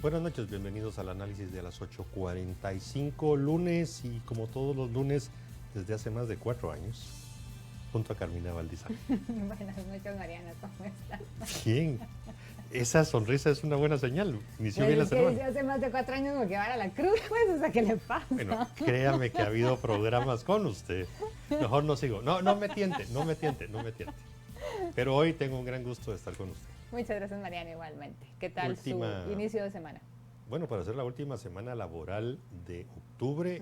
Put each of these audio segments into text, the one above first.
Buenas noches, bienvenidos al análisis de las 8:45 lunes y como todos los lunes desde hace más de 4 años, junto a Carmina Valdizán. Buenas noches, Mariana, ¿cómo estás? Bien, esa sonrisa es una buena señal, inició bien la semana. Desde hace más de 4 años porque va a la cruz, pues, o sea, ¿qué le pasa? Bueno, créame que ha habido programas con usted, mejor no sigo, no me tiente. Pero hoy tengo un gran gusto de estar con usted. Muchas gracias, Mariana, igualmente. ¿Qué tal su inicio de semana? Bueno, para ser la última semana laboral de octubre,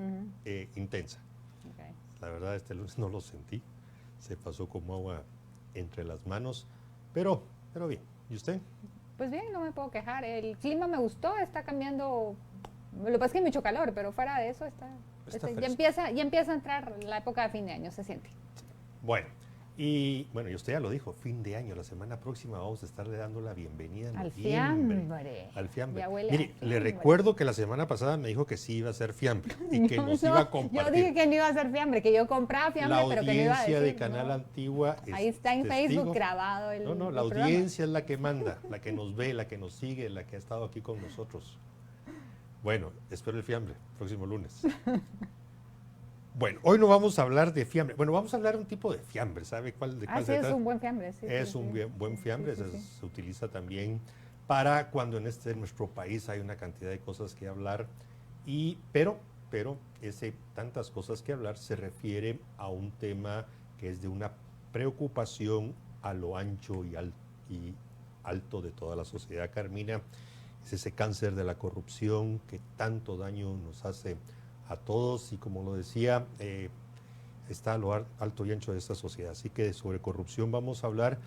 intensa. Okay. La verdad, este lunes no lo sentí, se pasó como agua entre las manos, pero bien. ¿Y usted? Pues bien, no me puedo quejar. El clima me gustó, está cambiando. Lo que pasa es que hay mucho calor, pero fuera de eso ya empieza a entrar la época de fin de año, se siente. Bueno, y usted ya lo dijo, fin de año, la semana próxima vamos a estarle dando la bienvenida al fiambre. Al fiambre. Mire, le recuerdo que la semana pasada me dijo que sí iba a ser fiambre y que nos iba a compartir. Yo dije que no iba a ser fiambre, que yo compraba fiambre, pero que no iba a decir. La audiencia de Canal Antigua ahí está en Facebook grabado el la audiencia es la que manda, la que nos ve, la que nos sigue, la que ha estado aquí con nosotros. Bueno, espero el fiambre, próximo lunes. Bueno, hoy no vamos a hablar de fiambre. Bueno, vamos a hablar de un tipo de fiambre, ¿sabe cuál se trata? Es un buen fiambre. Sí, es un buen fiambre, se utiliza también para cuando en nuestro país hay una cantidad de cosas que hablar, pero ese tantas cosas que hablar se refiere a un tema que es de una preocupación a lo ancho y alto de toda la sociedad, Carmina. Es ese cáncer de la corrupción que tanto daño nos hace a todos y, como lo decía, está a lo alto y ancho de esta sociedad. Así que sobre corrupción vamos a hablar,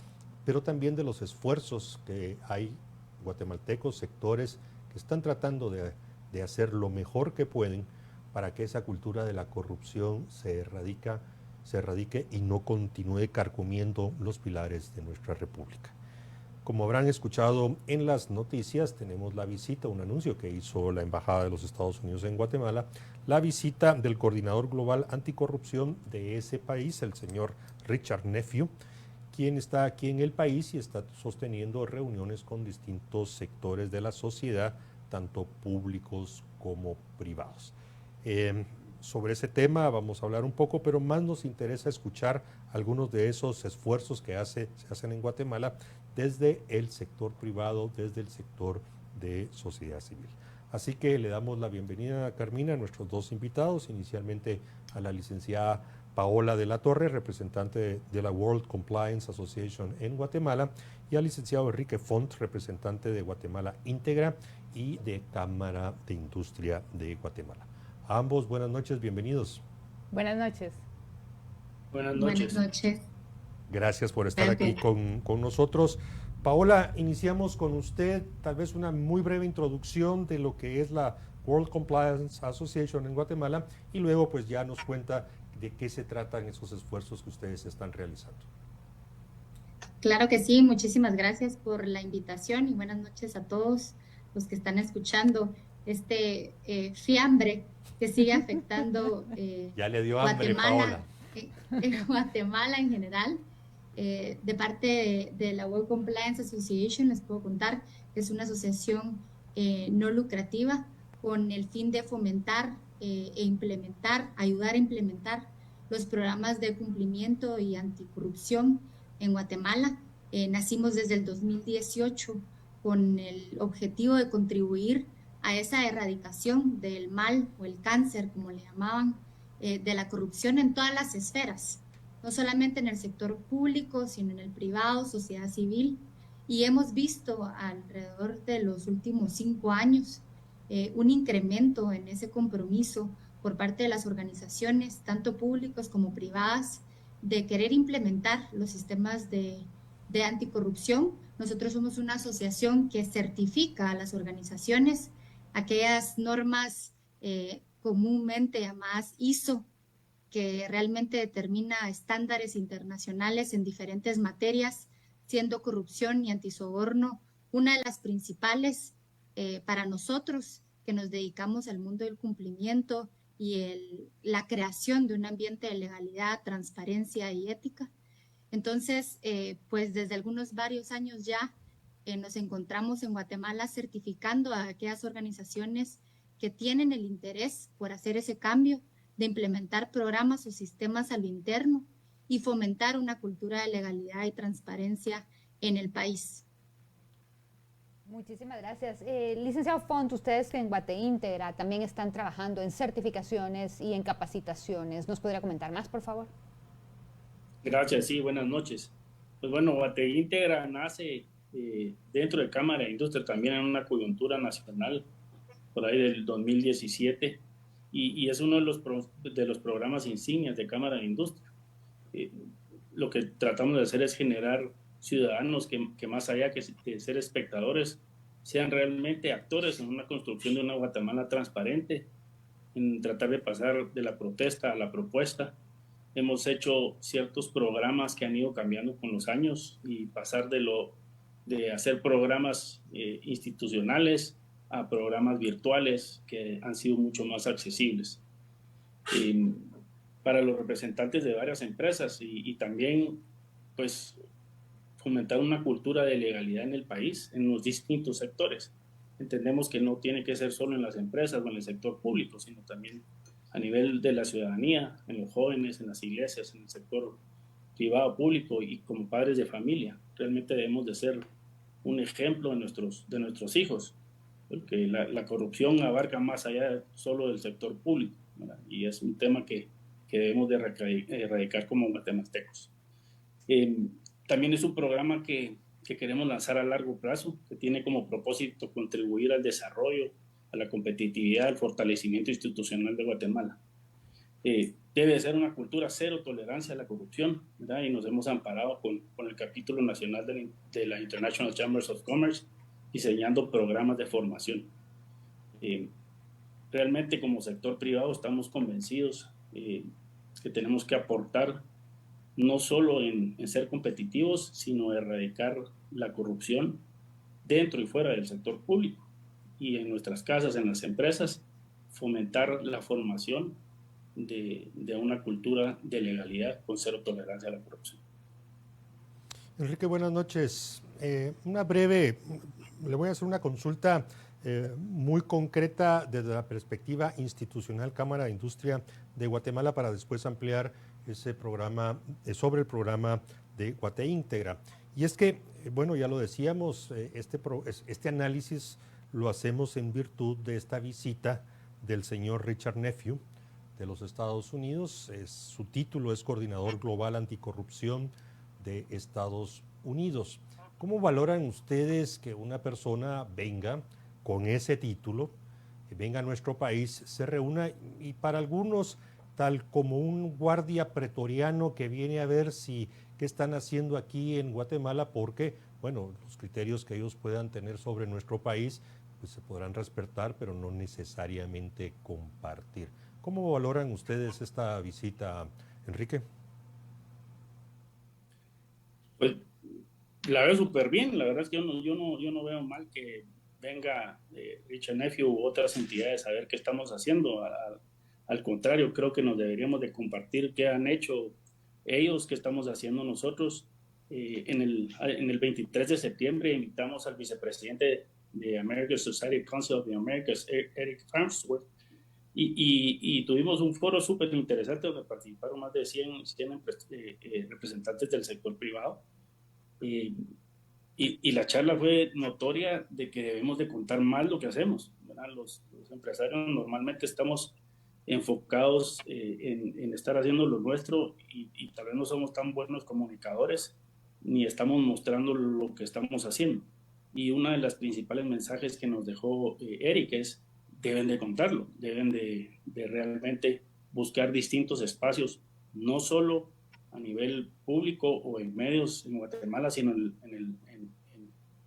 pero también de los esfuerzos que hay guatemaltecos, sectores que están tratando de hacer lo mejor que pueden para que esa cultura de la corrupción se erradique y no continúe carcomiendo los pilares de nuestra república. Como habrán escuchado en las noticias, tenemos la visita, un anuncio que hizo la Embajada de los Estados Unidos en Guatemala, la visita del coordinador global anticorrupción de ese país, el señor Richard Nephew, quien está aquí en el país y está sosteniendo reuniones con distintos sectores de la sociedad, tanto públicos como privados. Sobre ese tema vamos a hablar un poco, pero más nos interesa escuchar algunos de esos esfuerzos que se hacen en Guatemala desde el sector privado, desde el sector de sociedad civil. Así que le damos la bienvenida a Carmina, a nuestros dos invitados, inicialmente a la licenciada Paola de la Torre, representante de la World Compliance Association en Guatemala, y al licenciado Enrique Font, representante de Guatemala Íntegra y de Cámara de Industria de Guatemala. A ambos, buenas noches, bienvenidos. Buenas noches. Buenas noches. Buenas noches. Gracias por estar aquí con nosotros. Paola, iniciamos con usted, tal vez una muy breve introducción de lo que es la World Compliance Association en Guatemala y luego pues ya nos cuenta de qué se tratan esos esfuerzos que ustedes están realizando. Claro que sí, muchísimas gracias por la invitación y buenas noches a todos los que están escuchando este fiambre que sigue afectando ya le dio hambre, Guatemala, Paola. Guatemala en general. De parte de la World Compliance Association les puedo contar que es una asociación no lucrativa con el fin de fomentar ayudar a implementar los programas de cumplimiento y anticorrupción en Guatemala. Nacimos desde el 2018 con el objetivo de contribuir a esa erradicación del mal o el cáncer, como le llamaban, de la corrupción en todas las esferas, no solamente en el sector público, sino en el privado, sociedad civil. Y hemos visto alrededor de los últimos 5 años un incremento en ese compromiso por parte de las organizaciones, tanto públicas como privadas, de querer implementar los sistemas de anticorrupción. Nosotros somos una asociación que certifica a las organizaciones aquellas normas comúnmente llamadas ISO, que realmente determina estándares internacionales en diferentes materias, siendo corrupción y antisoborno una de las principales para nosotros que nos dedicamos al mundo del cumplimiento y la creación de un ambiente de legalidad, transparencia y ética. Entonces, pues desde varios años ya nos encontramos en Guatemala certificando a aquellas organizaciones que tienen el interés por hacer ese cambio, de implementar programas o sistemas a lo interno y fomentar una cultura de legalidad y transparencia en el país. Muchísimas gracias. Licenciado Font, ustedes en Guateintegra también están trabajando en certificaciones y en capacitaciones. ¿Nos podría comentar más, por favor? Gracias, sí, buenas noches. Pues bueno, Guateintegra nace dentro de Cámara de Industria también en una coyuntura nacional por ahí del 2017 y es uno de los programas insignias de Cámara de Industria. Lo que tratamos de hacer es generar ciudadanos que más allá que ser espectadores, sean realmente actores en una construcción de una Guatemala transparente, en tratar de pasar de la protesta a la propuesta. Hemos hecho ciertos programas que han ido cambiando con los años y pasar de hacer programas institucionales a programas virtuales que han sido mucho más accesibles para los representantes de varias empresas y también pues fomentar una cultura de legalidad en el país, en los distintos sectores. Entendemos que no tiene que ser solo en las empresas o en el sector público, sino también a nivel de la ciudadanía, en los jóvenes, en las iglesias, en el sector privado, público y como padres de familia. Realmente debemos de ser un ejemplo de nuestros hijos, porque la corrupción abarca más allá solo del sector público, ¿verdad? Y es un tema que debemos de erradicar como guatemaltecos. También es un programa que queremos lanzar a largo plazo, que tiene como propósito contribuir al desarrollo, a la competitividad, al fortalecimiento institucional de Guatemala. Debe ser una cultura cero tolerancia a la corrupción, ¿verdad? Y nos hemos amparado con el capítulo nacional de la International Chambers of Commerce, diseñando programas de formación. Realmente como sector privado estamos convencidos que tenemos que aportar no solo en ser competitivos, sino erradicar la corrupción dentro y fuera del sector público. Y en nuestras casas, en las empresas, fomentar la formación de una cultura de legalidad con cero tolerancia a la corrupción. Enrique, buenas noches. Le voy a hacer una consulta muy concreta desde la perspectiva institucional Cámara de Industria de Guatemala para después ampliar ese programa, sobre el programa de Guateintegra. Y es que, bueno, ya lo decíamos, este análisis lo hacemos en virtud de esta visita del señor Richard Nephew de los Estados Unidos. Su título es Coordinador Global Anticorrupción de Estados Unidos. ¿Cómo valoran ustedes que una persona venga con ese título, que venga a nuestro país, se reúna y para algunos tal como un guardia pretoriano que viene a ver qué están haciendo aquí en Guatemala, porque, bueno, los criterios que ellos puedan tener sobre nuestro país, pues se podrán respetar, pero no necesariamente compartir? ¿Cómo valoran ustedes esta visita, Enrique? Pues la veo súper bien. La verdad es que yo no veo mal que venga Richard Nephew u otras entidades a ver qué estamos haciendo. Al contrario, creo que nos deberíamos de compartir qué han hecho ellos, qué estamos haciendo nosotros. En el 23 de septiembre invitamos al vicepresidente de American Society Council of the Americas, Eric Farnsworth, y tuvimos un foro súper interesante donde participaron más de 100 representantes del sector privado. Y la charla fue notoria de que debemos de contar más lo que hacemos, ¿verdad? Los empresarios normalmente estamos enfocados en estar haciendo lo nuestro y tal vez no somos tan buenos comunicadores ni estamos mostrando lo que estamos haciendo. Y una de las principales mensajes que nos dejó Eric es: deben de contarlo, deben de realmente buscar distintos espacios, no solo a nivel público o en medios en Guatemala, sino en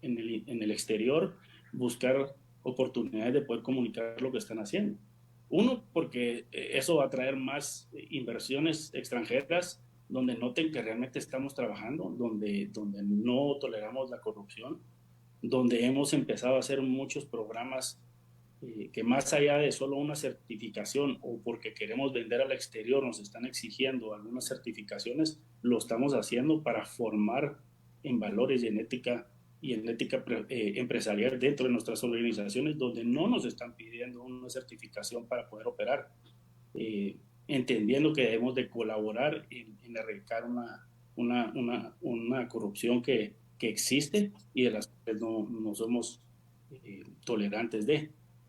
el exterior, buscar oportunidades de poder comunicar lo que están haciendo. Uno, porque eso va a traer más inversiones extranjeras donde noten que realmente estamos trabajando, donde no toleramos la corrupción, donde hemos empezado a hacer muchos programas que más allá de solo una certificación o porque queremos vender al exterior nos están exigiendo algunas certificaciones, lo estamos haciendo para formar en valores y en ética y en ética empresarial dentro de nuestras organizaciones, donde no nos están pidiendo una certificación para poder operar, entendiendo que debemos de colaborar en erradicar una corrupción que existe y de las que no somos tolerantes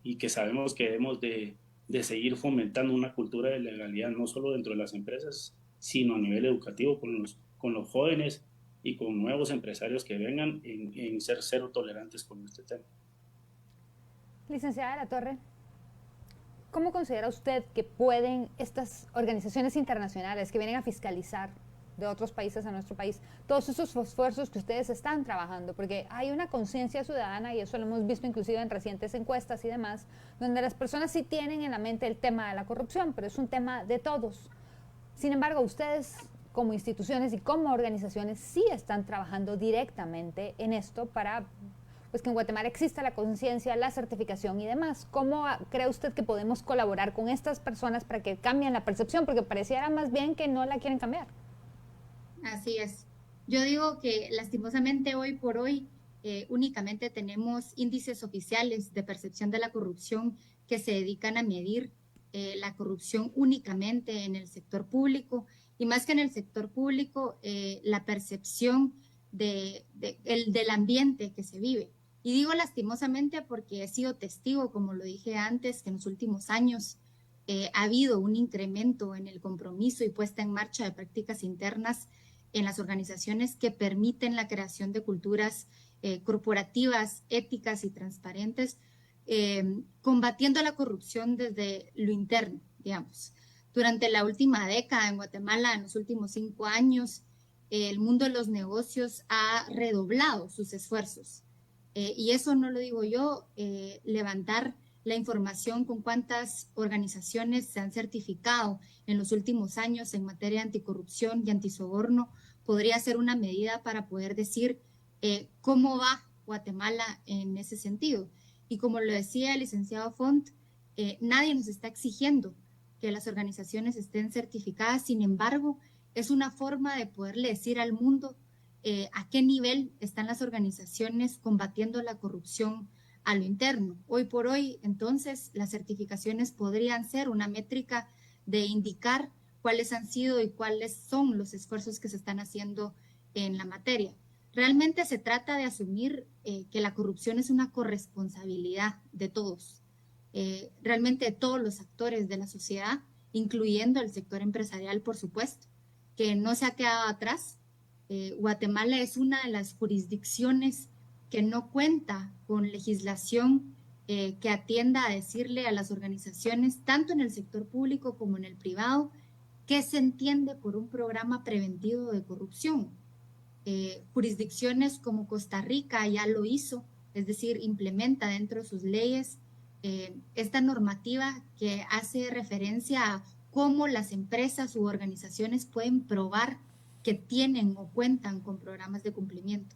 y que sabemos que debemos de seguir fomentando una cultura de legalidad, no solo dentro de las empresas, sino a nivel educativo con los jóvenes y con nuevos empresarios que vengan en ser cero tolerantes con este tema. Licenciada de la Torre, ¿cómo considera usted que pueden estas organizaciones internacionales que vienen a fiscalizar de otros países a nuestro país, todos esos esfuerzos que ustedes están trabajando? Porque hay una conciencia ciudadana, y eso lo hemos visto inclusive en recientes encuestas y demás, donde las personas sí tienen en la mente el tema de la corrupción, pero es un tema de todos. Sin embargo, ustedes como instituciones y como organizaciones sí están trabajando directamente en esto para pues que en Guatemala exista la conciencia, la certificación y demás. ¿Cómo cree usted que podemos colaborar con estas personas para que cambien la percepción? Porque pareciera más bien que no la quieren cambiar. Así es. Yo digo que lastimosamente hoy por hoy únicamente tenemos índices oficiales de percepción de la corrupción que se dedican a medir la corrupción únicamente en el sector público, y más que en el sector público, la percepción del ambiente que se vive. Y digo lastimosamente porque he sido testigo, como lo dije antes, que en los últimos años ha habido un incremento en el compromiso y puesta en marcha de prácticas internas en las organizaciones que permiten la creación de culturas corporativas, éticas y transparentes, combatiendo la corrupción desde lo interno, digamos. Durante la última década en Guatemala, en los últimos 5 años, el mundo de los negocios ha redoblado sus esfuerzos. Y eso no lo digo yo, levantar la información con cuántas organizaciones se han certificado en los últimos años en materia de anticorrupción y antisoborno podría ser una medida para poder decir cómo va Guatemala en ese sentido. Y como lo decía el licenciado Font, nadie nos está exigiendo que las organizaciones estén certificadas. Sin embargo, es una forma de poderle decir al mundo a qué nivel están las organizaciones combatiendo la corrupción a lo interno. Hoy por hoy, entonces, las certificaciones podrían ser una métrica de indicar cuáles han sido y cuáles son los esfuerzos que se están haciendo en la materia. Realmente se trata de asumir que la corrupción es una corresponsabilidad de todos, realmente de todos los actores de la sociedad, incluyendo el sector empresarial, por supuesto, que no se ha quedado atrás. Guatemala es una de las jurisdicciones que no cuenta con legislación que atienda a decirle a las organizaciones, tanto en el sector público como en el privado, qué se entiende por un programa preventivo de corrupción. Jurisdicciones como Costa Rica ya lo hizo, es decir, implementa dentro de sus leyes esta normativa que hace referencia a cómo las empresas u organizaciones pueden probar que tienen o cuentan con programas de cumplimiento.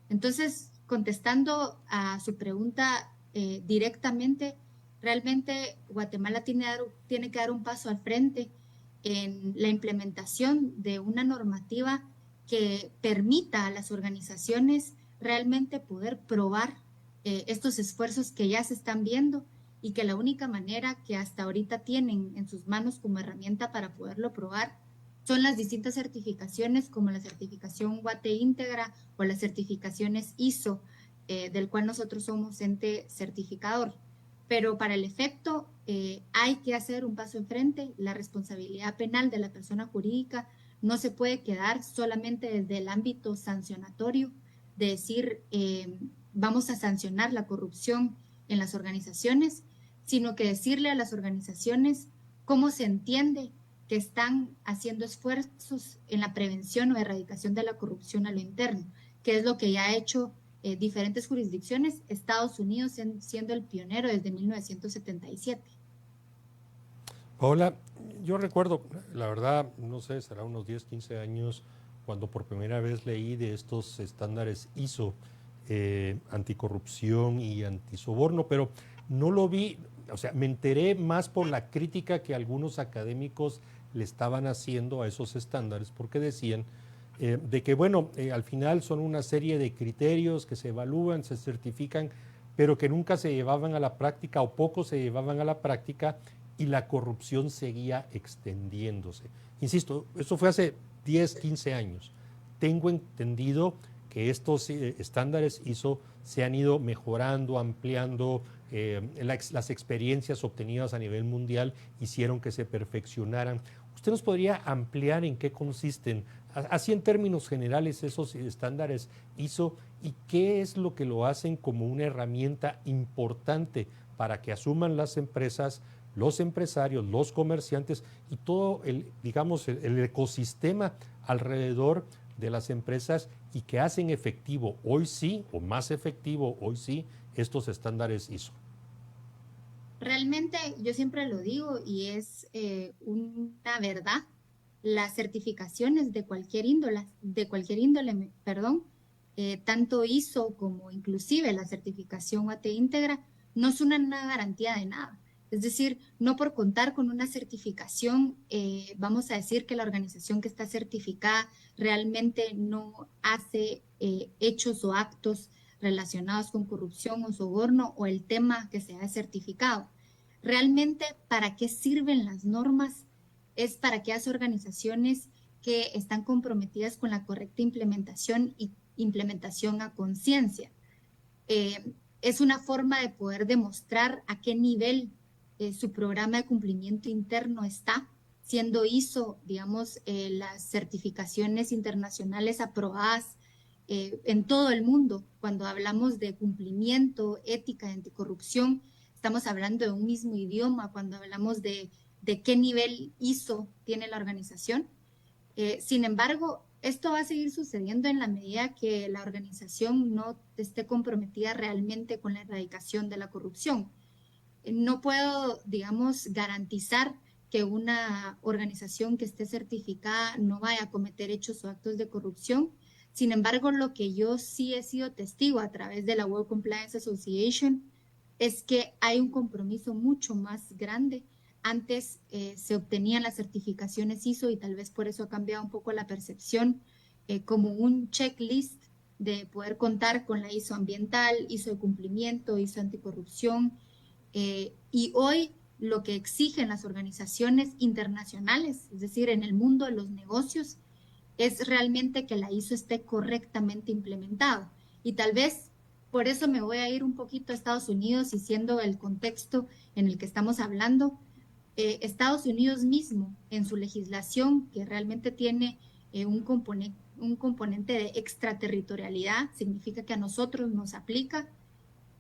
Entonces, contestando a su pregunta directamente, realmente Guatemala tiene que dar un paso al frente en la implementación de una normativa que permita a las organizaciones realmente poder probar estos esfuerzos que ya se están viendo, y que la única manera que hasta ahorita tienen en sus manos como herramienta para poderlo probar son las distintas certificaciones, como la certificación Guate Íntegra o las certificaciones ISO, del cual nosotros somos ente certificador. Pero para el efecto hay que hacer un paso enfrente. La responsabilidad penal de la persona jurídica no se puede quedar solamente desde el ámbito sancionatorio, de decir vamos a sancionar la corrupción en las organizaciones, sino que decirle a las organizaciones cómo se entiende que están haciendo esfuerzos en la prevención o erradicación de la corrupción a lo interno, que es lo que ya ha hecho diferentes jurisdicciones, Estados Unidos siendo el pionero desde 1977. Paola, yo recuerdo, la verdad, no sé, será unos 10, 15 años, cuando por primera vez leí de estos estándares ISO, anticorrupción y antisoborno, pero no lo vi, o sea, me enteré más por la crítica que algunos académicos le estaban haciendo a esos estándares, porque decían de que, bueno, al final son una serie de criterios que se evalúan, se certifican, pero que nunca se llevaban a la práctica o poco se llevaban a la práctica y la corrupción seguía extendiéndose. Insisto, eso fue hace 10, 15 años. Tengo entendido que estos estándares ISO se han ido mejorando, ampliando, las experiencias obtenidas a nivel mundial hicieron que se perfeccionaran. ¿Usted nos podría ampliar en qué consisten, así en términos generales, esos estándares ISO y qué es lo que lo hacen como una herramienta importante para que asuman las empresas, los empresarios, los comerciantes y todo el ecosistema alrededor de las empresas y que hacen efectivo hoy sí, o más efectivo hoy sí, estos estándares ISO? Realmente yo siempre lo digo y es una verdad, las certificaciones de cualquier índole, perdón, tanto ISO como inclusive la certificación UAT íntegra, no son una garantía de nada. Es decir, no por contar con una certificación, vamos a decir que la organización que está certificada realmente no hace hechos o actos relacionados con corrupción o soborno o el tema que se ha certificado. Realmente, ¿para qué sirven las normas? Es para aquellas organizaciones que están comprometidas con la correcta implementación y implementación a conciencia. Es una forma de poder demostrar a qué nivel su programa de cumplimiento interno está, siendo ISO, digamos, las certificaciones internacionales aprobadas en todo el mundo. Cuando hablamos de cumplimiento, ética, de anticorrupción, estamos hablando de un mismo idioma. Cuando hablamos de qué nivel ISO tiene la organización. Sin embargo, esto va a seguir sucediendo en la medida que la organización no esté comprometida realmente con la erradicación de la corrupción. No puedo, digamos, garantizar que una organización que esté certificada no vaya a cometer hechos o actos de corrupción. Sin embargo, lo que yo sí he sido testigo a través de la World Compliance Association es que hay un compromiso mucho más grande. Antes se obtenían las certificaciones ISO y tal vez por eso ha cambiado un poco la percepción como un checklist de poder contar con la ISO ambiental, ISO de cumplimiento, ISO anticorrupción. Y hoy lo que exigen las organizaciones internacionales, es decir, en el mundo de los negocios, es realmente que la ISO esté correctamente implementada. Y tal vez por eso me voy a ir un poquito a Estados Unidos y siendo el contexto en el que estamos hablando, Estados Unidos mismo en su legislación, que realmente tiene un componente de extraterritorialidad, significa que a nosotros nos aplica,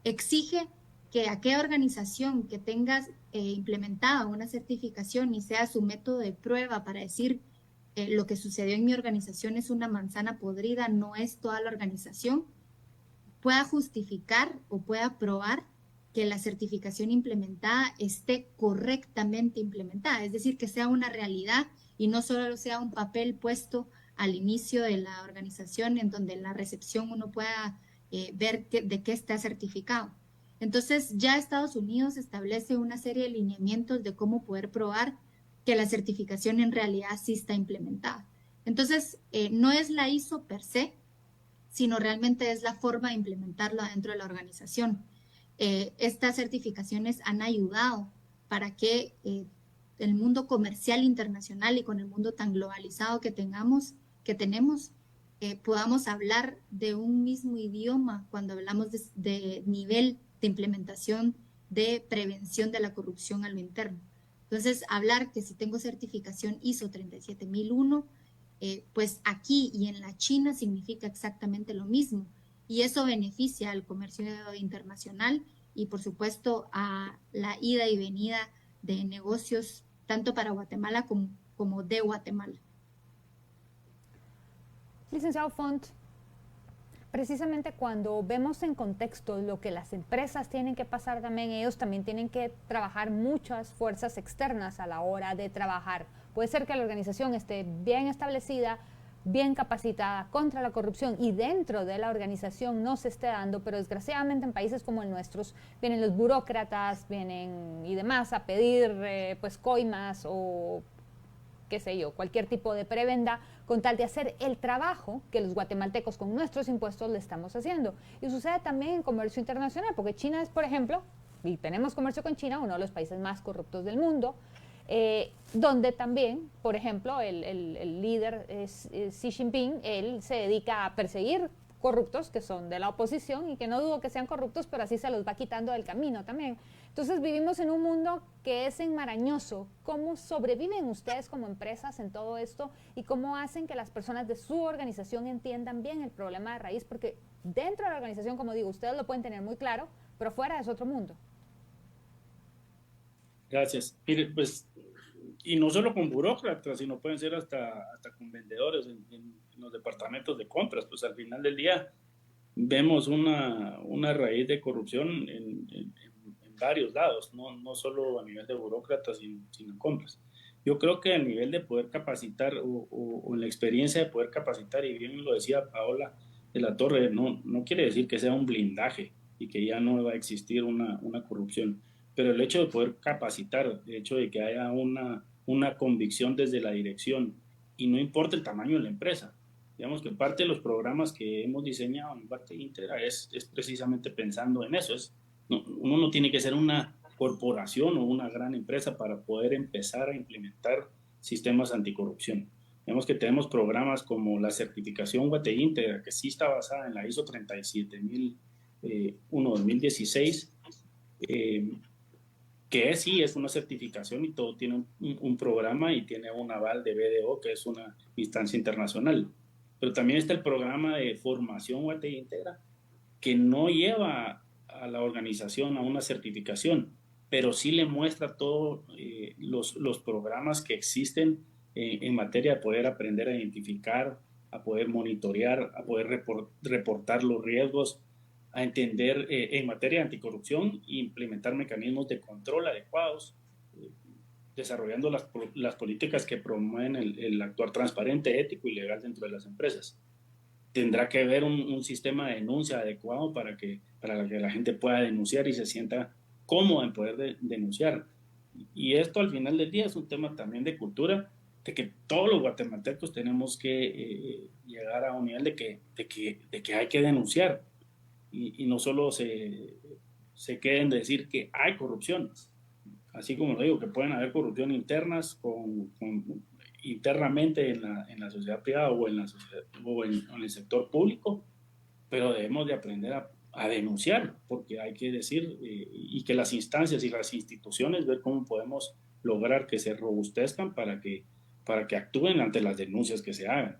exige que aquella organización que tenga implementada una certificación y sea su método de prueba para decir lo que sucedió en mi organización es una manzana podrida, no es toda la organización, pueda justificar o pueda probar que la certificación implementada esté correctamente implementada, es decir, que sea una realidad y no solo sea un papel puesto al inicio de la organización en donde en la recepción uno pueda ver de qué está certificado. Entonces ya Estados Unidos establece una serie de lineamientos de cómo poder probar que la certificación en realidad sí está implementada. Entonces, no es la ISO per se, sino realmente es la forma de implementarla dentro de la organización. Estas certificaciones han ayudado para que el mundo comercial internacional y con el mundo tan globalizado que tenemos, podamos hablar de un mismo idioma cuando hablamos de nivel de implementación de prevención de la corrupción a lo interno. Entonces, hablar que si tengo certificación ISO 37001, pues aquí y en la China significa exactamente lo mismo. Y eso beneficia al comercio internacional y, por supuesto, a la ida y venida de negocios, tanto para Guatemala como de Guatemala. Licenciado Font, precisamente cuando vemos en contexto lo que las empresas tienen que pasar también, ellos también tienen que trabajar muchas fuerzas externas a la hora de trabajar. Puede ser que la organización esté bien establecida, bien capacitada contra la corrupción y dentro de la organización no se esté dando, pero desgraciadamente en países como el nuestro vienen los burócratas, vienen y demás a pedir pues coimas o qué sé yo, cualquier tipo de prebenda, con tal de hacer el trabajo que los guatemaltecos con nuestros impuestos le estamos haciendo. Y sucede también en comercio internacional, porque China es, por ejemplo, y tenemos comercio con China, uno de los países más corruptos del mundo, donde también, por ejemplo, el líder Xi Jinping, él se dedica a perseguir corruptos que son de la oposición y que no dudo que sean corruptos, pero así se los va quitando del camino también. Entonces vivimos en un mundo que es enmarañoso. ¿Cómo sobreviven ustedes como empresas en todo esto y cómo hacen que las personas de su organización entiendan bien el problema de raíz? Porque dentro de la organización, como digo, ustedes lo pueden tener muy claro, pero fuera es otro mundo. Gracias. Mire, pues, y no solo con burócratas, sino pueden ser hasta con vendedores en los departamentos de compras. Pues al final del día vemos una raíz de corrupción en varios lados, no solo a nivel de burócratas, sino en compras. Yo creo que a nivel de poder capacitar o en la experiencia de poder capacitar, y bien lo decía Paola de la Torre, no quiere decir que sea un blindaje y que ya no va a existir una corrupción, pero el hecho de poder capacitar, el hecho de que haya una convicción desde la dirección, y no importa el tamaño de la empresa. Digamos que parte de los programas que hemos diseñado en Guate Integra es precisamente pensando en eso. Uno no tiene que ser una corporación o una gran empresa para poder empezar a implementar sistemas anticorrupción. Vemos que tenemos programas como la certificación Guate Integra, que sí está basada en la ISO 37001-2016, que sí es una certificación y todo tiene un programa y tiene un aval de BDO, que es una instancia internacional. Pero también está el programa de formación Guate Integra, que no lleva a la organización a una certificación, pero sí le muestra todos los programas que existen en materia de poder aprender a identificar, a poder monitorear, a poder reportar los riesgos, a entender en materia de anticorrupción e implementar mecanismos de control adecuados, desarrollando las políticas que promueven el actuar transparente, ético y legal dentro de las empresas. Tendrá que haber un sistema de denuncia adecuado para que la gente pueda denunciar y se sienta cómoda en poder denunciar. Y esto al final del día es un tema también de cultura, de que todos los guatemaltecos tenemos que llegar a un nivel de que hay que denunciar y no solo se queden de decir que hay corrupción. Así como lo digo, que pueden haber corrupción internas internamente en la sociedad privada o en el sector público, pero debemos de aprender a denunciar, porque hay que decir, y que las instancias y las instituciones ver cómo podemos lograr que se robustezcan para que actúen ante las denuncias que se hagan.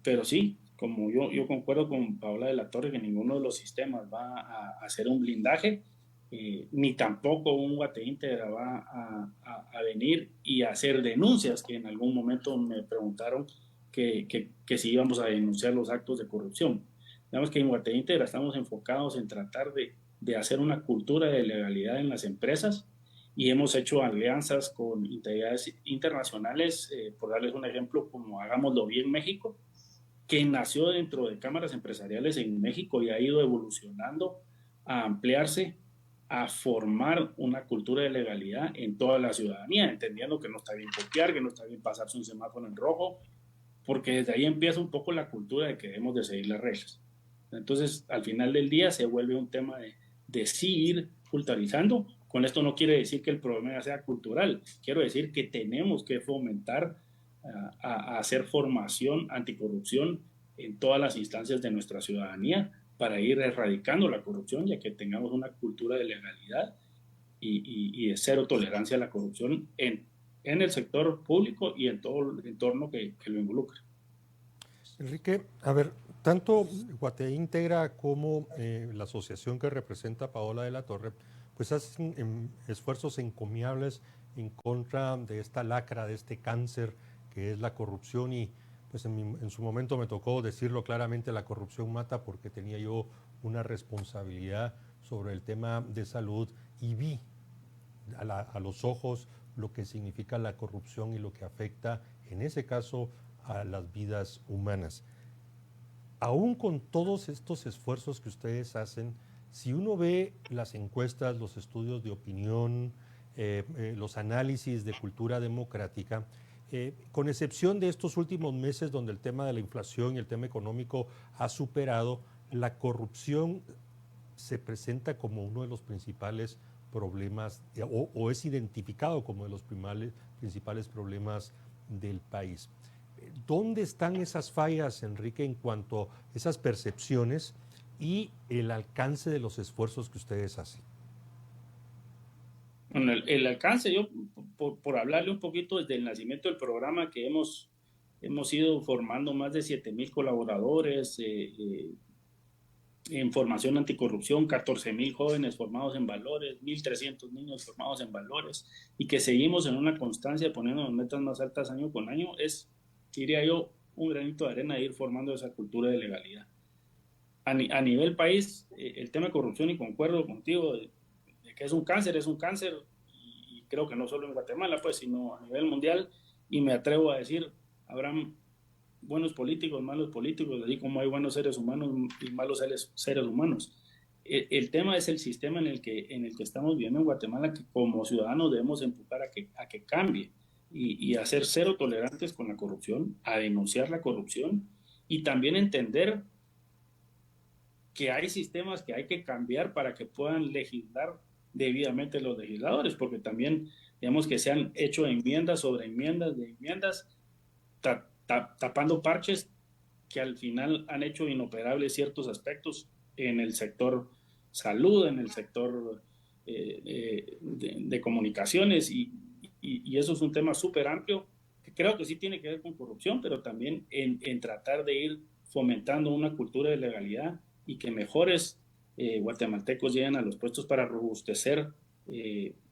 Pero sí, como yo concuerdo con Paola de la Torre, que ninguno de los sistemas va a hacer un blindaje, ni tampoco un Guate Integra va a venir y hacer denuncias, que en algún momento me preguntaron que si íbamos a denunciar los actos de corrupción. Digamos que en Guate Integra estamos enfocados en tratar de hacer una cultura de legalidad en las empresas y hemos hecho alianzas con entidades internacionales, por darles un ejemplo, como Hagámoslo Bien México, que nació dentro de cámaras empresariales en México y ha ido evolucionando a ampliarse, a formar una cultura de legalidad en toda la ciudadanía, entendiendo que no está bien copiar, que no está bien pasarse un semáforo en rojo, porque desde ahí empieza un poco la cultura de que debemos de seguir las reglas. Entonces, al final del día se vuelve un tema de sí ir culturalizando. Con esto no quiere decir que el problema sea cultural, quiero decir que tenemos que fomentar a hacer formación anticorrupción en todas las instancias de nuestra ciudadanía para ir erradicando la corrupción, ya que tengamos una cultura de legalidad y de cero tolerancia a la corrupción en el sector público y en todo el entorno que lo involucra. Enrique, a ver, tanto Guate Integra como la asociación que representa Paola de la Torre, pues hacen esfuerzos encomiables en contra de esta lacra, de este cáncer que es la corrupción y pues en su momento me tocó decirlo claramente, la corrupción mata porque tenía yo una responsabilidad sobre el tema de salud y vi a los ojos lo que significa la corrupción y lo que afecta, en ese caso, a las vidas humanas. Aún con todos estos esfuerzos que ustedes hacen, si uno ve las encuestas, los estudios de opinión, los análisis de cultura democrática, con excepción de estos últimos meses donde el tema de la inflación y el tema económico ha superado, la corrupción se presenta como uno de los principales problemas o es identificado como de los principales problemas del país. ¿Dónde están esas fallas, Enrique, en cuanto a esas percepciones y el alcance de los esfuerzos que ustedes hacen? Bueno, el alcance, yo por hablarle un poquito desde el nacimiento del programa, que hemos ido formando más de 7,000 colaboradores en formación anticorrupción, 14,000 jóvenes formados en valores, 1,300 niños formados en valores, y que seguimos en una constancia poniendo metas más altas año con año, es, diría yo, un granito de arena de ir formando esa cultura de legalidad. A nivel país, el tema de corrupción, y concuerdo contigo, de que es un cáncer, y creo que no solo en Guatemala, pues, sino a nivel mundial, y me atrevo a decir, habrán buenos políticos, malos políticos, así como hay buenos seres humanos y malos seres humanos. El tema es el sistema en el que estamos viviendo en Guatemala, que como ciudadanos debemos empujar a que cambie y a ser cero tolerantes con la corrupción, a denunciar la corrupción y también entender que hay sistemas que hay que cambiar para que puedan legislar debidamente los legisladores, porque también, digamos, que se han hecho enmiendas sobre enmiendas de enmiendas, tapando parches que al final han hecho inoperables ciertos aspectos en el sector salud, en el sector de comunicaciones, y eso es un tema súper amplio, que creo que sí tiene que ver con corrupción, pero también en tratar de ir fomentando una cultura de legalidad y que mejores guatemaltecos lleguen a los puestos para robustecer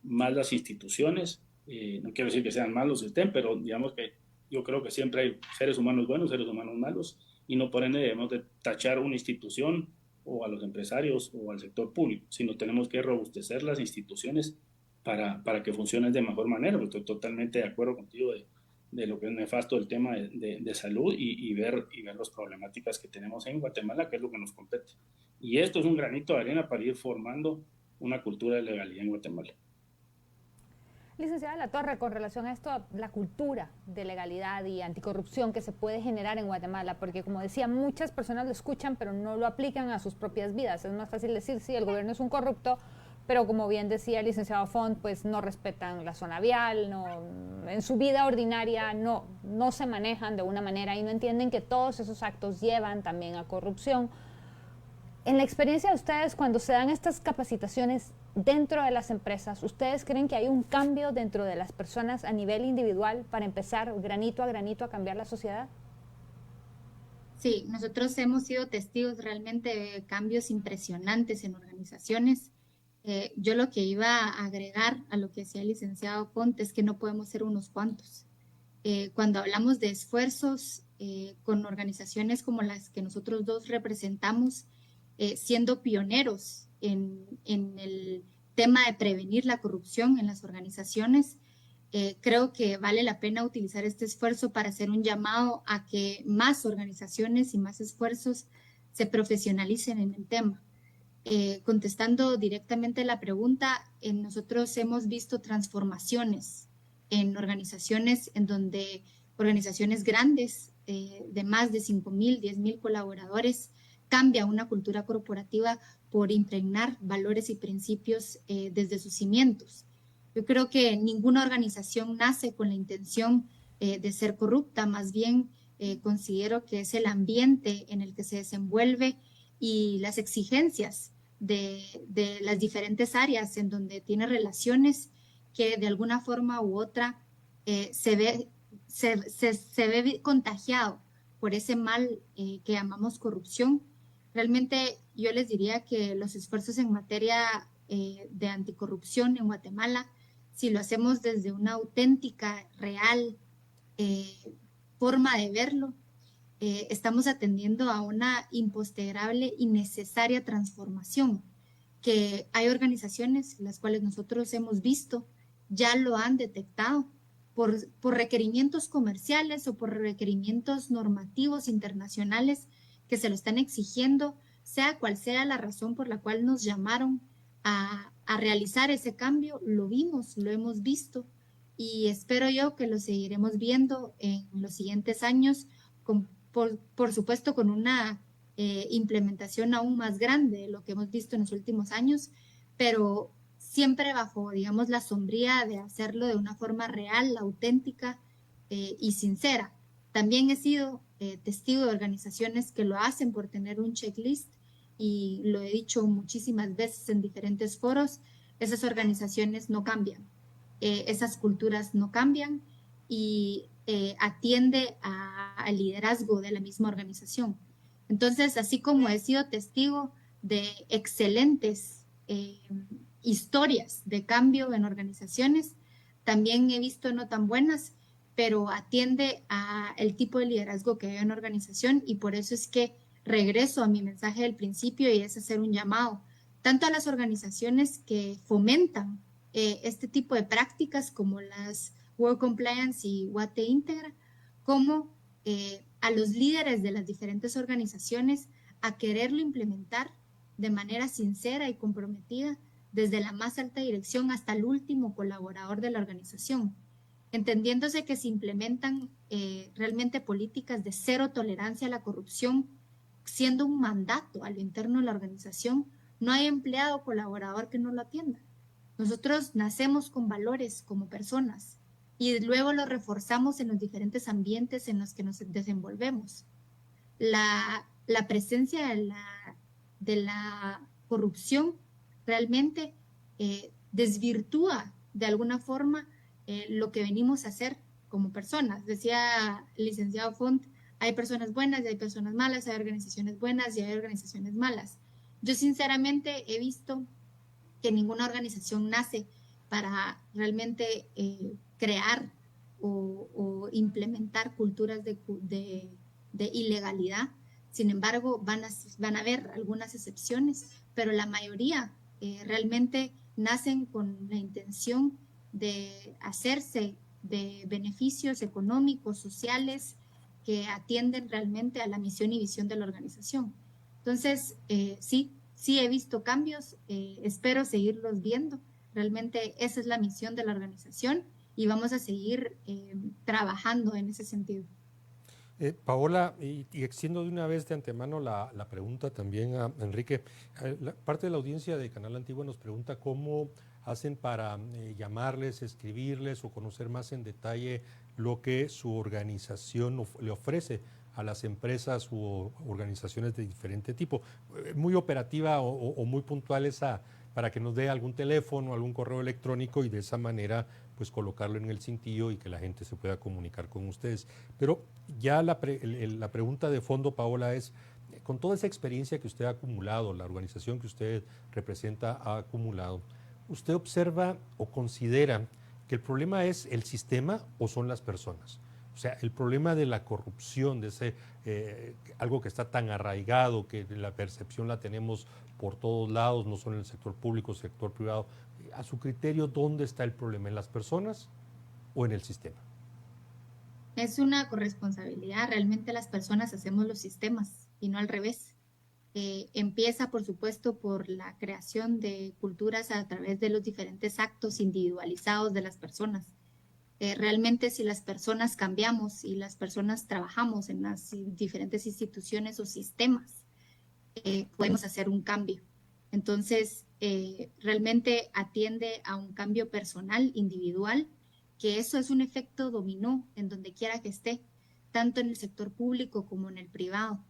más las instituciones. No quiero decir que sean malos estén, pero digamos que yo creo que siempre hay seres humanos buenos, seres humanos malos, y no por ende debemos de tachar una institución o a los empresarios o al sector público, sino tenemos que robustecer las instituciones para que funcionen de mejor manera. Estoy totalmente de acuerdo contigo de lo que es nefasto el tema de salud y ver las problemáticas que tenemos en Guatemala, que es lo que nos compete. Y esto es un granito de arena para ir formando una cultura de legalidad en Guatemala. Licenciada Latorre, con relación a esto, la cultura de legalidad y anticorrupción que se puede generar en Guatemala, porque como decía, muchas personas lo escuchan pero no lo aplican a sus propias vidas. Es más fácil decir, sí, el gobierno es un corrupto, pero como bien decía el licenciado Font, pues no respetan la zona vial, en su vida ordinaria no se manejan de una manera y no entienden que todos esos actos llevan también a corrupción. En la experiencia de ustedes, cuando se dan estas capacitaciones dentro de las empresas, ¿ustedes creen que hay un cambio dentro de las personas a nivel individual para empezar granito a cambiar la sociedad? Sí, nosotros hemos sido testigos realmente de cambios impresionantes en organizaciones. Yo lo que iba a agregar a lo que decía el licenciado Font es que no podemos ser unos cuantos. Cuando hablamos de esfuerzos con organizaciones como las que nosotros dos representamos, siendo pioneros en el tema de prevenir la corrupción en las organizaciones, creo que vale la pena utilizar este esfuerzo para hacer un llamado a que más organizaciones y más esfuerzos se profesionalicen en el tema. Contestando directamente la pregunta, nosotros hemos visto transformaciones en organizaciones en donde organizaciones grandes de más de 5,000, 10,000 colaboradores cambia una cultura corporativa por impregnar valores y principios desde sus cimientos. Yo creo que ninguna organización nace con la intención de ser corrupta, más bien considero que es el ambiente en el que se desenvuelve y las exigencias de las diferentes áreas en donde tiene relaciones que de alguna forma u otra se ve contagiado por ese mal que llamamos corrupción. Realmente yo les diría que los esfuerzos en materia de anticorrupción en Guatemala, si lo hacemos desde una auténtica, real forma de verlo, estamos atendiendo a una impostergable y necesaria transformación que hay organizaciones, las cuales nosotros hemos visto, ya lo han detectado por requerimientos comerciales o por requerimientos normativos internacionales que se lo están exigiendo, sea cual sea la razón por la cual nos llamaron a realizar ese cambio. Lo vimos, lo hemos visto y espero yo que lo seguiremos viendo en los siguientes años, por supuesto con una implementación aún más grande de lo que hemos visto en los últimos años, pero siempre bajo, digamos, la sombría de hacerlo de una forma real, auténtica y sincera. También he sido testigo de organizaciones que lo hacen por tener un checklist y lo he dicho muchísimas veces en diferentes foros, esas organizaciones no cambian, esas culturas no cambian y atiende al liderazgo de la misma organización. Entonces, así como he sido testigo de excelentes historias de cambio en organizaciones, también he visto no tan buenas, pero atiende a el tipo de liderazgo que hay en organización y por eso es que regreso a mi mensaje del principio y es hacer un llamado tanto a las organizaciones que fomentan este tipo de prácticas como las Work Compliance y Guate Íntegra, como a los líderes de las diferentes organizaciones a quererlo implementar de manera sincera y comprometida desde la más alta dirección hasta el último colaborador de la organización, entendiéndose que se implementan realmente políticas de cero tolerancia a la corrupción, siendo un mandato a lo interno de la organización. No hay empleado o colaborador que no lo atienda. Nosotros nacemos con valores como personas y luego los reforzamos en los diferentes ambientes en los que nos desenvolvemos. La presencia de la corrupción realmente desvirtúa de alguna forma lo que venimos a hacer como personas. Decía el licenciado Font, hay personas buenas y hay personas malas, hay organizaciones buenas y hay organizaciones malas. Yo sinceramente he visto que ninguna organización nace para realmente crear o implementar culturas de ilegalidad. Sin embargo, van a haber algunas excepciones, pero la mayoría realmente nacen con la intención de hacerse de beneficios económicos, sociales, que atienden realmente a la misión y visión de la organización. Entonces, sí he visto cambios, espero seguirlos viendo. Realmente esa es la misión de la organización y vamos a seguir trabajando en ese sentido. Paola, y extiendo de una vez de antemano la pregunta también a Enrique. Parte de la audiencia de Canal Antigua nos pregunta cómo hacen para llamarles, escribirles o conocer más en detalle lo que su organización le ofrece a las empresas u organizaciones de diferente tipo. Muy operativa o muy puntual esa, para que nos dé algún teléfono, algún correo electrónico y de esa manera pues colocarlo en el cintillo y que la gente se pueda comunicar con ustedes. Pero ya la pregunta de fondo, Paola, es, con toda esa experiencia que usted ha acumulado, la organización que usted representa ha acumulado, ¿usted observa o considera que el problema es el sistema o son las personas? O sea, el problema de la corrupción, de ese algo que está tan arraigado, que la percepción la tenemos por todos lados, no solo en el sector público, sector privado. A su criterio, ¿dónde está el problema? ¿En las personas o en el sistema? Es una corresponsabilidad, realmente las personas hacemos los sistemas y no al revés. Empieza, por supuesto, por la creación de culturas a través de los diferentes actos individualizados de las personas. Realmente si las personas cambiamos y las personas trabajamos en las diferentes instituciones o sistemas, podemos hacer un cambio. Entonces, realmente atiende a un cambio personal, individual, que eso es un efecto dominó en donde quiera que esté, tanto en el sector público como en el privado.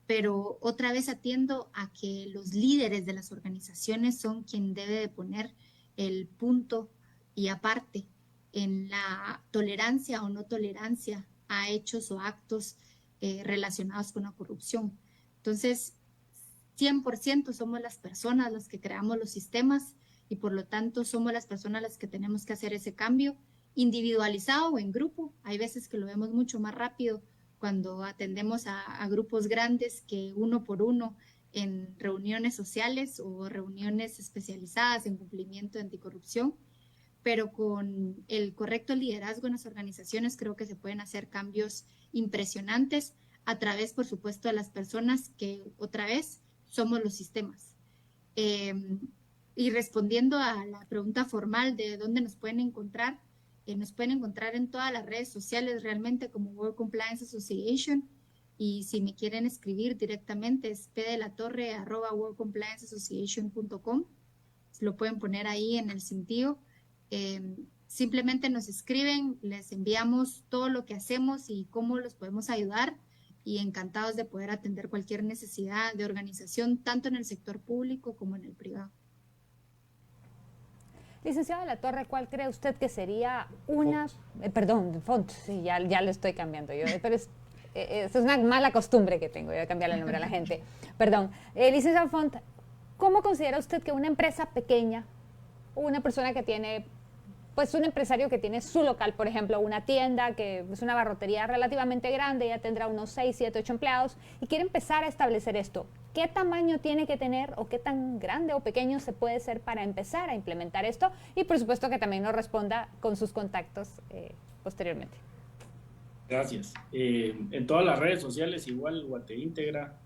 Pero otra vez atiendo a que los líderes de las organizaciones son quien debe de poner el punto y aparte en la tolerancia o no tolerancia a hechos o actos relacionados con la corrupción. Entonces, 100% somos las personas las que creamos los sistemas y por lo tanto somos las personas las que tenemos que hacer ese cambio individualizado o en grupo. Hay veces que lo vemos mucho más rápido cuando atendemos a grupos grandes que uno por uno en reuniones sociales o reuniones especializadas en cumplimiento de anticorrupción, pero con el correcto liderazgo en las organizaciones creo que se pueden hacer cambios impresionantes a través, por supuesto, de las personas que otra vez somos los sistemas. Y respondiendo a la pregunta formal de dónde nos pueden encontrar en todas las redes sociales realmente como World Compliance Association. Y si me quieren escribir directamente es pdelatorre@worldcomplianceassociation.com. Lo pueden poner ahí en el cintillo. Simplemente nos escriben, les enviamos todo lo que hacemos y cómo los podemos ayudar, y encantados de poder atender cualquier necesidad de organización, tanto en el sector público como en el privado. Licenciada de la Torre, ¿cuál cree usted que sería una... perdón, Font, sí, ya le estoy cambiando yo, pero es una mala costumbre que tengo, de cambiarle el nombre a la gente. Perdón. Licenciada Font, ¿cómo considera usted que una empresa pequeña, o una persona que tiene, pues un empresario que tiene su local, por ejemplo, una tienda que es una barrotería relativamente grande, ya tendrá unos 6, 7, 8 empleados, y quiere empezar a establecer esto, ¿qué tamaño tiene que tener o qué tan grande o pequeño se puede ser para empezar a implementar esto? Y por supuesto que también nos responda con sus contactos posteriormente. Gracias. En todas las redes sociales, igual @guateintegra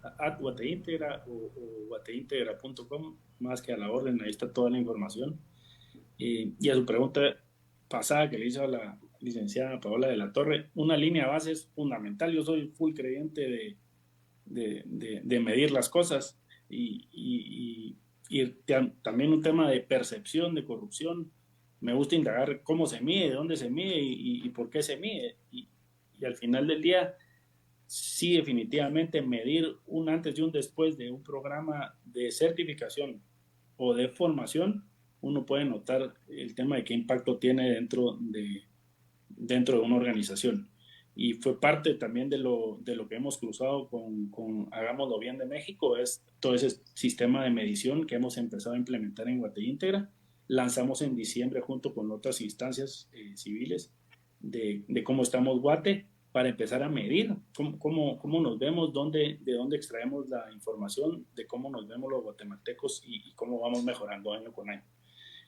o guateintegra.com, más que a la orden, ahí está toda la información. Y a su pregunta pasada que le hizo a la licenciada Paola de la Torre, una línea base es fundamental. Yo soy full creyente de medir las cosas y también un tema de percepción de corrupción. Me gusta indagar cómo se mide, dónde se mide y por qué se mide. Y al final del día, sí, definitivamente medir un antes y un después de un programa de certificación o de formación, uno puede notar el tema de qué impacto tiene dentro de una organización. Y fue parte también de lo que hemos cruzado con Hagámoslo Bien de México, es todo ese sistema de medición que hemos empezado a implementar en Guate Íntegra. Lanzamos en diciembre junto con otras instancias civiles de cómo estamos Guate, para empezar a medir cómo nos vemos, de dónde extraemos la información, de cómo nos vemos los guatemaltecos y cómo vamos mejorando año con año.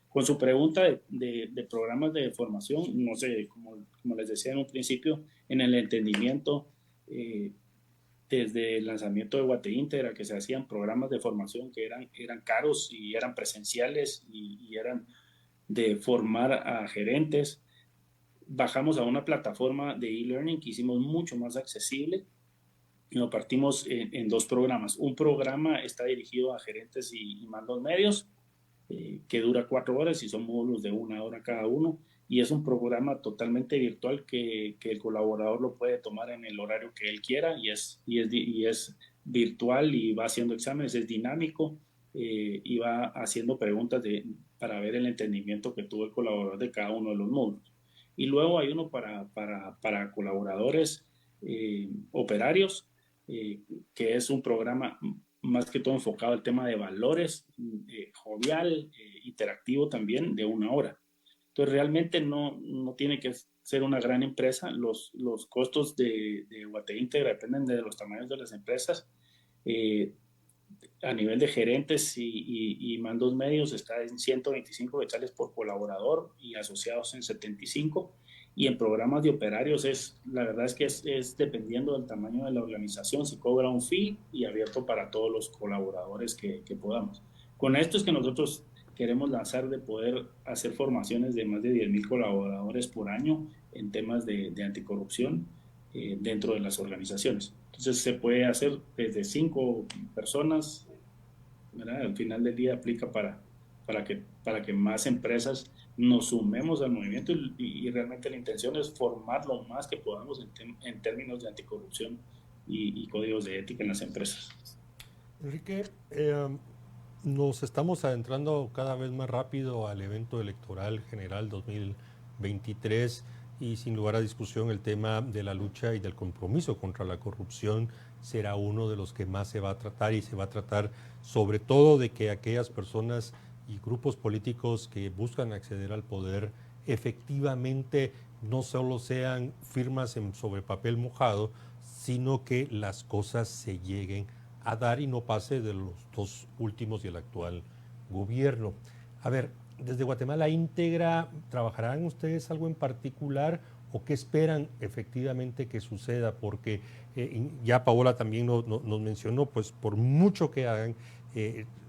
Con su pregunta de programas de formación, no sé, como les decía en un principio, en el entendimiento, desde el lanzamiento de Guate Íntegra, que se hacían programas de formación que eran caros y eran presenciales y eran de formar a gerentes, bajamos a una plataforma de e-learning que hicimos mucho más accesible y lo partimos en 2 programas. Un programa está dirigido a gerentes y mandos medios, que dura 4 horas y son módulos de 1 hora cada uno, y es un programa totalmente virtual que el colaborador lo puede tomar en el horario que él quiera y es virtual y va haciendo exámenes, es dinámico, y va haciendo preguntas para ver el entendimiento que tuvo el colaborador de cada uno de los módulos. Y luego hay uno para colaboradores operarios, que es un programa más que todo enfocado al tema de valores, jovial, interactivo también, de 1 hora. Entonces realmente no tiene que ser una gran empresa. Los costos de Guate Íntegra dependen de los tamaños de las empresas. A nivel de gerentes y mandos medios está en 125 quetzales por colaborador y asociados en 75. Y en programas de operarios la verdad es que es dependiendo del tamaño de la organización, se cobra un fee y abierto para todos los colaboradores que podamos. Con esto es que nosotros queremos lanzar de poder hacer formaciones de más de 10,000 colaboradores por año en temas de anticorrupción dentro de las organizaciones. Entonces se puede hacer desde 5 personas, ¿verdad? Al final del día aplica para que más empresas nos sumemos al movimiento y realmente la intención es formar lo más que podamos en términos de anticorrupción y códigos de ética en las empresas. Enrique, nos estamos adentrando cada vez más rápido al evento electoral general 2023 y sin lugar a discusión el tema de la lucha y del compromiso contra la corrupción será uno de los que más se va a tratar, y se va a tratar sobre todo de que aquellas personas y grupos políticos que buscan acceder al poder efectivamente no solo sean firmas sobre papel mojado, sino que las cosas se lleguen a dar y no pase de los 2 últimos y el actual gobierno. A ver, desde Guatemala Íntegra, ¿trabajarán ustedes algo en particular o qué esperan efectivamente que suceda? Porque ya Paola también nos mencionó, pues por mucho que hagan,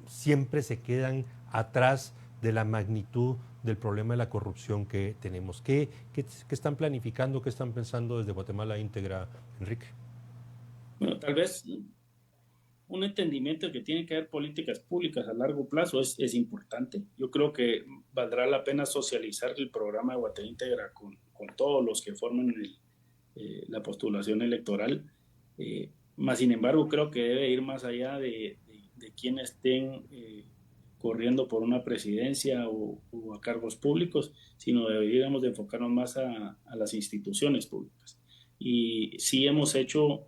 siempre se quedan atrás de la magnitud del problema de la corrupción que tenemos. ¿Qué están planificando, qué están pensando desde Guatemala Íntegra, Enrique? Bueno, tal vez un entendimiento que tiene que haber políticas públicas a largo plazo es importante. Yo creo que valdrá la pena socializar el programa de Guatemala Íntegra con todos los que forman la postulación electoral. Más sin embargo, creo que debe ir más allá de quienes estén corriendo por una presidencia o a cargos públicos, sino deberíamos de enfocarnos más a las instituciones públicas. Y sí hemos hecho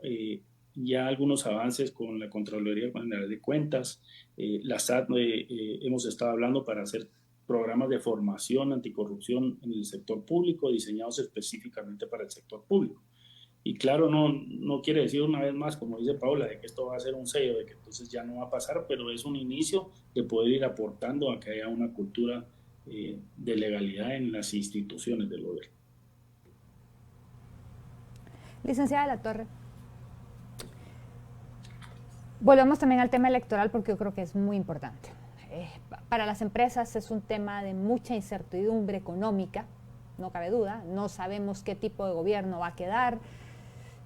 ya algunos avances con la Contraloría General de Cuentas, la SAT, hemos estado hablando para hacer programas de formación anticorrupción en el sector público diseñados específicamente para el sector público. Y claro, no quiere decir una vez más, como dice Paula, de que esto va a ser un sello, de que entonces ya no va a pasar, pero es un inicio de poder ir aportando a que haya una cultura de legalidad en las instituciones del gobierno. Licenciada de la Torre, volvemos también al tema electoral porque yo creo que es muy importante. Para las empresas es un tema de mucha incertidumbre económica, no cabe duda, no sabemos qué tipo de gobierno va a quedar,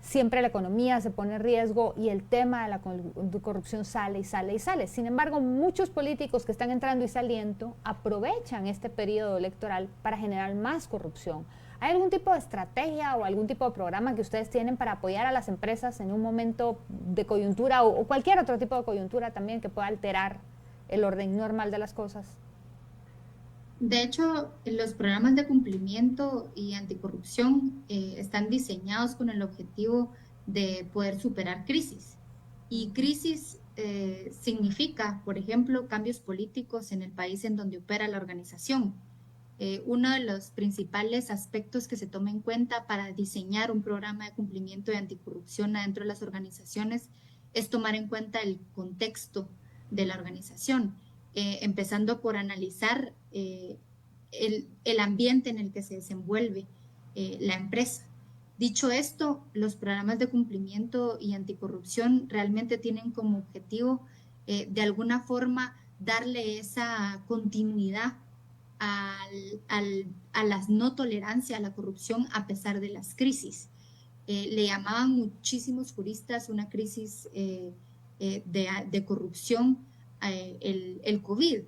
siempre la economía se pone en riesgo y el tema de la corrupción sale y sale y sale. Sin embargo, muchos políticos que están entrando y saliendo aprovechan este periodo electoral para generar más corrupción. ¿Hay algún tipo de estrategia o algún tipo de programa que ustedes tienen para apoyar a las empresas en un momento de coyuntura o cualquier otro tipo de coyuntura también que pueda alterar el orden normal de las cosas? De hecho, los programas de cumplimiento y anticorrupción están diseñados con el objetivo de poder superar crisis. Y crisis significa, por ejemplo, cambios políticos en el país en donde opera la organización. Uno de los principales aspectos que se toma en cuenta para diseñar un programa de cumplimiento de anticorrupción adentro de las organizaciones es tomar en cuenta el contexto de la organización. Empezando por analizar el ambiente en el que se desenvuelve la empresa. Dicho esto, los programas de cumplimiento y anticorrupción realmente tienen como objetivo de alguna forma darle esa continuidad a la no tolerancia a la corrupción a pesar de las crisis. Le llamaban muchísimos juristas una crisis de corrupción el COVID,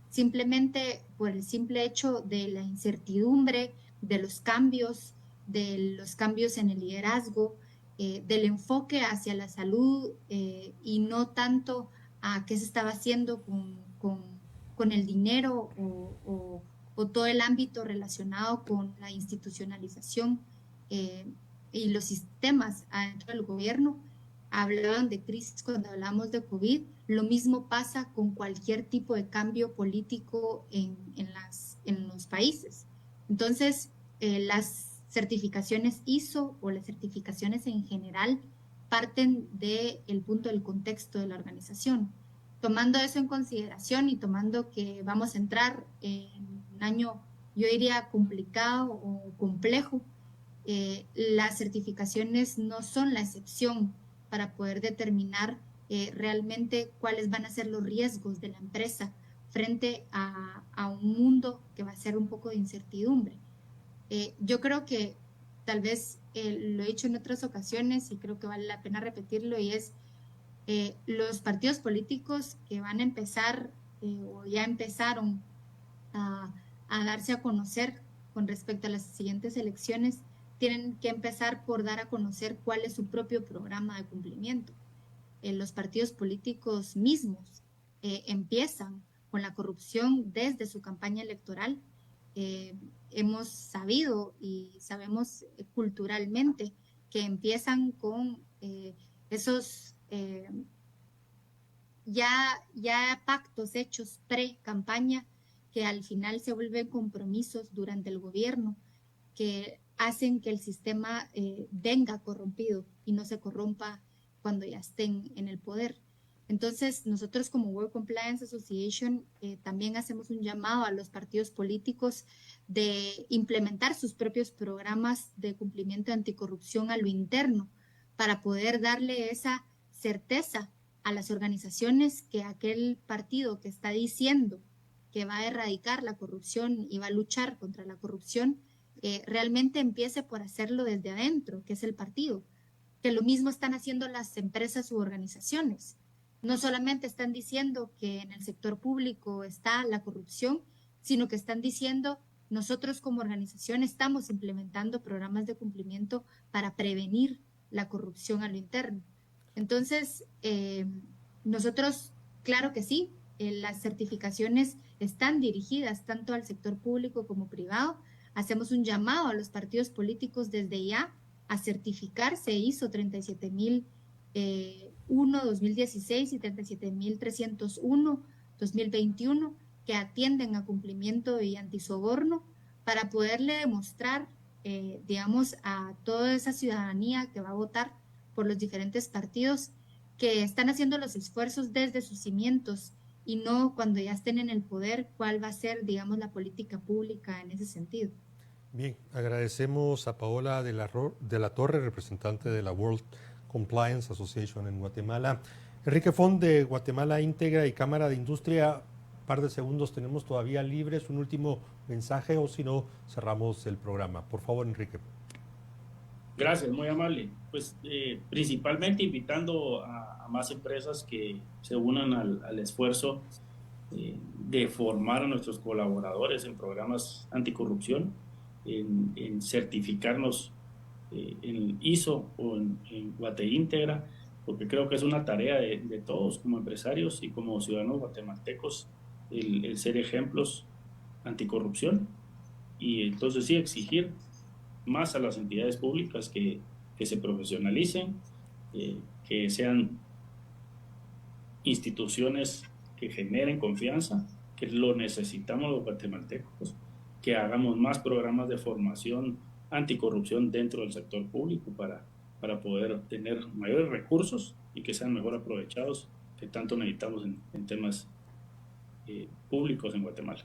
simplemente por el simple hecho de la incertidumbre, de los cambios en el liderazgo, del enfoque hacia la salud y no tanto a qué se estaba haciendo con el dinero o todo el ámbito relacionado con la institucionalización y los sistemas adentro del gobierno. Hablaban de crisis cuando hablamos de COVID. Lo mismo pasa con cualquier tipo de cambio político en los países. Entonces, las certificaciones ISO o las certificaciones en general parten del punto del contexto de la organización. Tomando eso en consideración y tomando que vamos a entrar en un año, yo diría, complicado o complejo, las certificaciones no son la excepción para poder determinar realmente cuáles van a ser los riesgos de la empresa frente a un mundo que va a ser un poco de incertidumbre. Yo creo que tal vez lo he dicho en otras ocasiones y creo que vale la pena repetirlo, y es los partidos políticos que van a empezar o ya empezaron a darse a conocer con respecto a las siguientes elecciones, tienen que empezar por dar a conocer cuál es su propio programa de cumplimiento. Los partidos políticos mismos empiezan con la corrupción desde su campaña electoral. Hemos sabido y sabemos culturalmente que empiezan con esos ya pactos hechos pre-campaña que al final se vuelven compromisos durante el gobierno que hacen que el sistema venga corrompido y no se corrompa cuando ya estén en el poder. Entonces, nosotros como World Compliance Association también hacemos un llamado a los partidos políticos de implementar sus propios programas de cumplimiento anticorrupción a lo interno para poder darle esa certeza a las organizaciones que aquel partido que está diciendo que va a erradicar la corrupción y va a luchar contra la corrupción, realmente empiece por hacerlo desde adentro, que es el partido, que lo mismo están haciendo las empresas u organizaciones. No solamente están diciendo que en el sector público está la corrupción, sino que están diciendo nosotros como organización estamos implementando programas de cumplimiento para prevenir la corrupción a lo interno. Entonces, nosotros, claro que sí, las certificaciones están dirigidas tanto al sector público como privado. Hacemos un llamado a los partidos políticos desde ya a certificarse ISO 37001 2016 y 37301 2021, que atienden a cumplimiento y antisoborno, para poderle demostrar, digamos, a toda esa ciudadanía que va a votar por los diferentes partidos, que están haciendo los esfuerzos desde sus cimientos y no cuando ya estén en el poder, cuál va a ser, digamos, la política pública en ese sentido. Bien, agradecemos a Paola de la Torre, representante de la World Compliance Association en Guatemala. Enrique Font de Guatemala Íntegra y Cámara de Industria, par de segundos tenemos todavía libres. Un último mensaje o si no, cerramos el programa. Por favor, Enrique. Gracias, muy amable. Pues principalmente invitando a más empresas que se unan al esfuerzo de formar a nuestros colaboradores en programas anticorrupción, en certificarnos en ISO o en Guate Íntegra, porque creo que es una tarea de todos como empresarios y como ciudadanos guatemaltecos el ser ejemplos anticorrupción, y entonces sí exigir más a las entidades públicas que se profesionalicen, que sean instituciones que generen confianza, que lo necesitamos los guatemaltecos, que hagamos más programas de formación anticorrupción dentro del sector público para poder tener mayores recursos y que sean mejor aprovechados, que tanto necesitamos en temas públicos en Guatemala.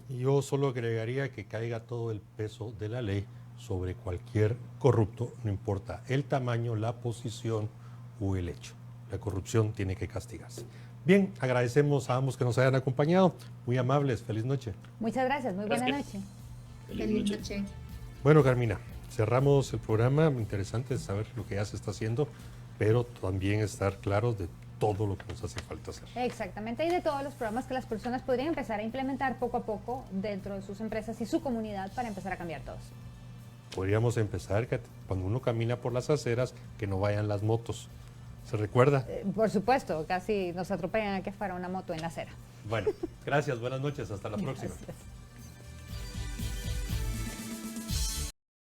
Yo solo agregaría que caiga todo el peso de la ley sobre cualquier corrupto, no importa el tamaño, la posición o el hecho. La corrupción tiene que castigarse. Bien, agradecemos a ambos que nos hayan acompañado. Muy amables, feliz noche. Muchas gracias, muy buena noche. Feliz noche. Bueno, Carmina, cerramos el programa. Interesante saber lo que ya se está haciendo, pero también estar claros de todo lo que nos hace falta hacer. Exactamente, y de todos los programas que las personas podrían empezar a implementar poco a poco dentro de sus empresas y su comunidad para empezar a cambiar todos. Podríamos empezar que cuando uno camina por las aceras, que no vayan las motos. ¿Se recuerda? Por supuesto, casi nos atropellan aquí afuera una moto en la acera. Bueno, gracias, buenas noches, hasta la próxima. Gracias.